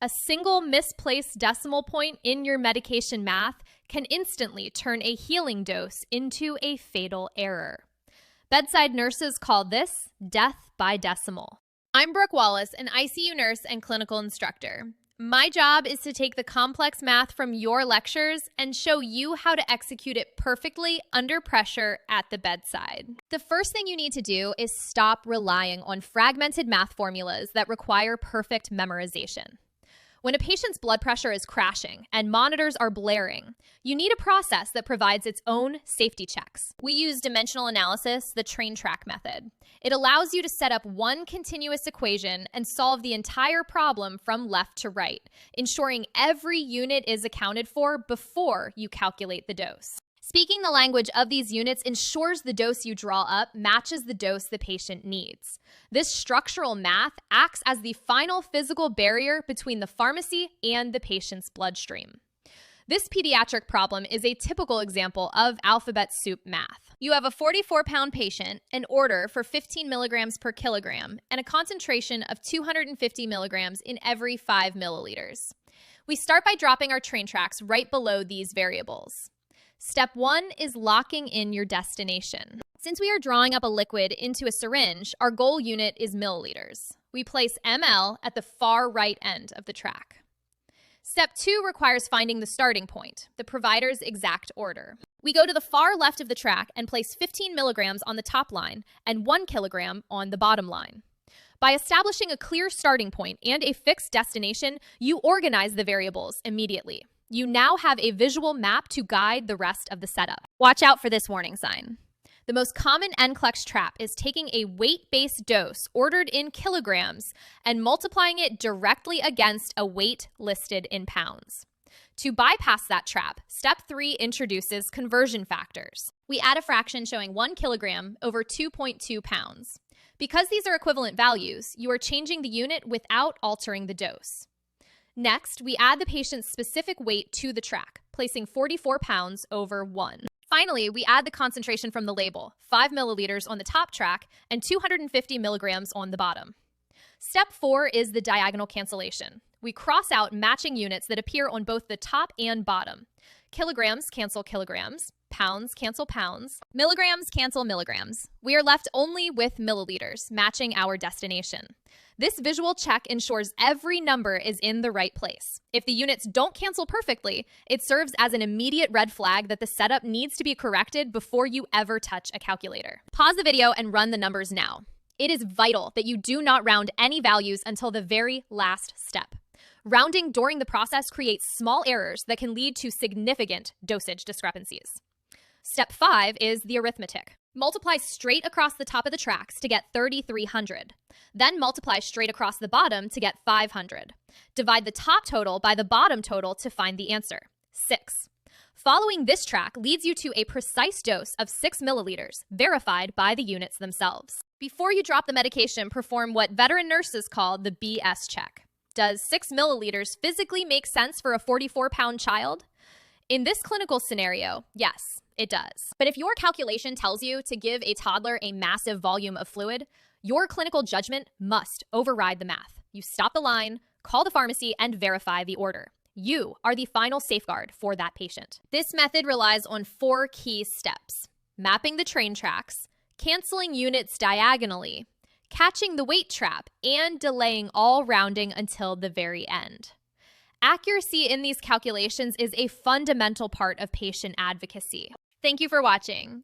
A single misplaced decimal point in your medication math can instantly turn a healing dose into a fatal error. Bedside nurses call this death by decimal. I'm Brooke Wallace, an ICU nurse and clinical instructor. My job is to take the complex math from your lectures and show you how to execute it perfectly under pressure at the bedside. The first thing you need to do is stop relying on fragmented math formulas that require perfect memorization. When a patient's blood pressure is crashing and monitors are blaring, you need a process that provides its own safety checks. We use dimensional analysis, the train track method. It allows you to set up one continuous equation and solve the entire problem from left to right, ensuring every unit is accounted for before you calculate the dose. Speaking the language of these units ensures the dose you draw up matches the dose the patient needs. This structural math acts as the final physical barrier between the pharmacy and the patient's bloodstream. This pediatric problem is a typical example of alphabet soup math. You have a 44-pound patient, an order for 15 milligrams per kilogram, and a concentration of 250 milligrams in every 5 milliliters. We start by dropping our train tracks right below these variables. Step 1 is locking in your destination. Since we are drawing up a liquid into a syringe, our goal unit is milliliters. We place ml at the far right end of the track. Step 2 requires finding the starting point, the provider's exact order. We go to the far left of the track and place 15 milligrams on the top line and 1 kilogram on the bottom line. By establishing a clear starting point and a fixed destination, you organize the variables immediately. You now have a visual map to guide the rest of the setup. Watch out for this warning sign. The most common NCLEX trap is taking a weight-based dose ordered in kilograms and multiplying it directly against a weight listed in pounds. To bypass that trap, step 3 introduces conversion factors. We add a fraction showing 1 kilogram over 2.2 pounds. Because these are equivalent values, you are changing the unit without altering the dose. Next, we add the patient's specific weight to the track, placing 44 pounds over 1. Finally, we add the concentration from the label, 5 milliliters on the top track and 250 milligrams on the bottom. Step 4 is the diagonal cancellation. We cross out matching units that appear on both the top and bottom. Kilograms cancel kilograms, pounds cancel pounds, milligrams cancel milligrams. We are left only with milliliters, matching our destination. This visual check ensures every number is in the right place. If the units don't cancel perfectly, it serves as an immediate red flag that the setup needs to be corrected before you ever touch a calculator. Pause the video and run the numbers now. It is vital that you do not round any values until the very last step. Rounding during the process creates small errors that can lead to significant dosage discrepancies. Step 5 is the arithmetic. Multiply straight across the top of the tracks to get 3,300. Then multiply straight across the bottom to get 500. Divide the top total by the bottom total to find the answer, 6. Following this track leads you to a precise dose of 6 milliliters, verified by the units themselves. Before you drop the medication, perform what veteran nurses call the BS check. Does 6 milliliters physically make sense for a 44-pound child? In this clinical scenario, yes, it does. But if your calculation tells you to give a toddler a massive volume of fluid, your clinical judgment must override the math. You stop the line, call the pharmacy, and verify the order. You are the final safeguard for that patient. This method relies on 4 key steps: mapping the train tracks, canceling units diagonally, catching the weight trap, and delaying all rounding until the very end. Accuracy in these calculations is a fundamental part of patient advocacy. Thank you for watching.